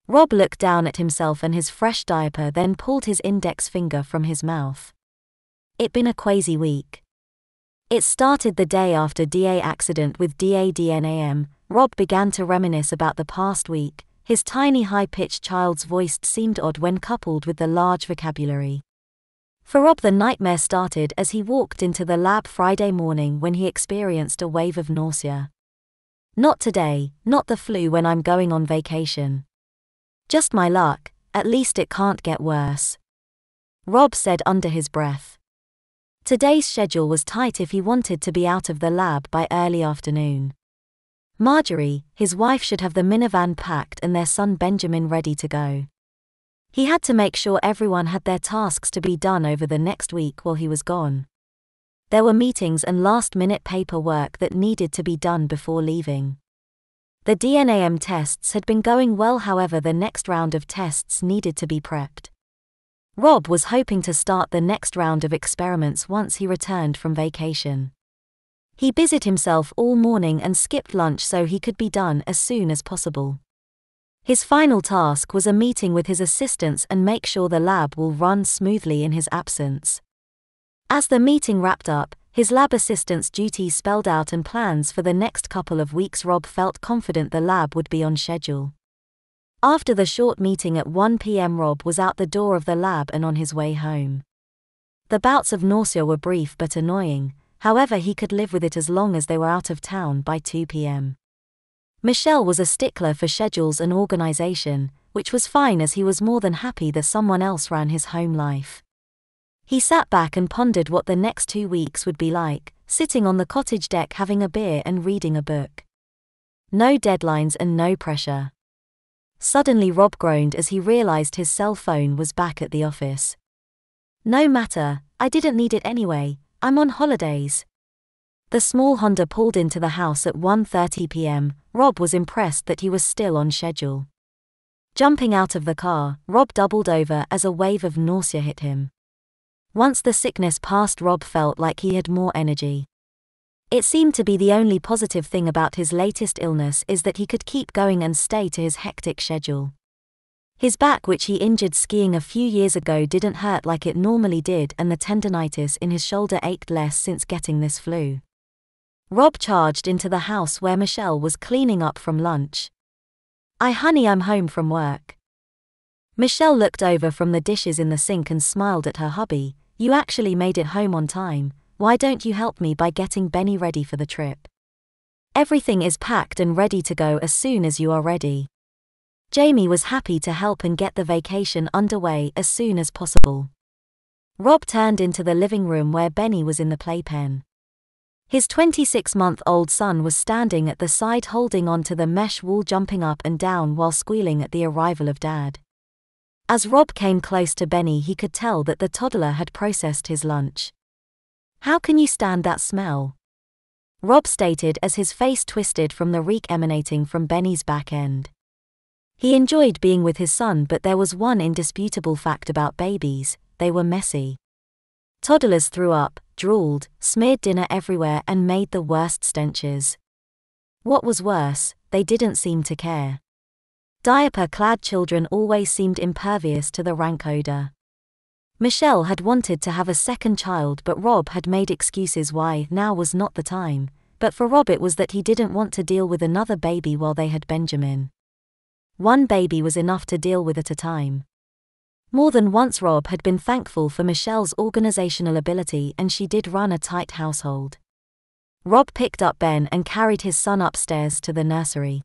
Rob looked down at himself and his fresh diaper, then pulled his index finger from his mouth. It'd been a crazy week. It started the day after DA accident with DADNAM. Rob began to reminisce about the past week. His tiny high-pitched child's voice seemed odd when coupled with the large vocabulary. For Rob, the nightmare started as he walked into the lab Friday morning when he experienced a wave of nausea. Not today, not the flu when I'm going on vacation. Just my luck, at least it can't get worse. Rob said under his breath. Today's schedule was tight if he wanted to be out of the lab by early afternoon. Marjorie, his wife, should have the minivan packed and their son Benjamin ready to go. He had to make sure everyone had their tasks to be done over the next week while he was gone. There were meetings and last-minute paperwork that needed to be done before leaving. The DNAM tests had been going well, however the next round of tests needed to be prepped. Rob was hoping to start the next round of experiments once he returned from vacation. He busied himself all morning and skipped lunch so he could be done as soon as possible. His final task was a meeting with his assistants and make sure the lab will run smoothly in his absence. As the meeting wrapped up, his lab assistant's duties spelled out and plans for the next couple of weeks, Rob felt confident the lab would be on schedule. After the short meeting at 1 p.m., Rob was out the door of the lab and on his way home. The bouts of nausea were brief but annoying, however he could live with it as long as they were out of town by 2 p.m. Michelle was a stickler for schedules and organization, which was fine as he was more than happy that someone else ran his home life. He sat back and pondered what the next 2 weeks would be like, sitting on the cottage deck having a beer and reading a book. No deadlines and no pressure. Suddenly Rob groaned as he realized his cell phone was back at the office. No matter, I didn't need it anyway, I'm on holidays. The small Honda pulled into the house at 1:30 p.m. Rob was impressed that he was still on schedule. Jumping out of the car, Rob doubled over as a wave of nausea hit him. Once the sickness passed, Rob felt like he had more energy. It seemed to be the only positive thing about his latest illness is that he could keep going and stay to his hectic schedule. His back, which he injured skiing a few years ago, didn't hurt like it normally did, and the tendinitis in his shoulder ached less since getting this flu. Rob charged into the house where Michelle was cleaning up from lunch. Honey, I'm home from work." Michelle looked over from the dishes in the sink and smiled at her hubby. "You actually made it home on time. Why don't you help me by getting Benny ready for the trip? Everything is packed and ready to go as soon as you are ready." Jamie was happy to help and get the vacation underway as soon as possible. Rob turned into the living room where Benny was in the playpen. His 26-month-old son was standing at the side holding onto the mesh wall, jumping up and down while squealing at the arrival of Dad. As Rob came close to Benny, he could tell that the toddler had processed his lunch. "How can you stand that smell?" Rob stated as his face twisted from the reek emanating from Benny's back end. He enjoyed being with his son, but there was one indisputable fact about babies: they were messy. Toddlers threw up, drooled, smeared dinner everywhere and made the worst stenches. What was worse, they didn't seem to care. Diaper-clad children always seemed impervious to the rank odor. Michelle had wanted to have a second child, but Rob had made excuses why now was not the time. But for Rob it was that he didn't want to deal with another baby while they had Benjamin. One baby was enough to deal with at a time. More than once Rob had been thankful for Michelle's organizational ability, and she did run a tight household. Rob picked up Ben and carried his son upstairs to the nursery.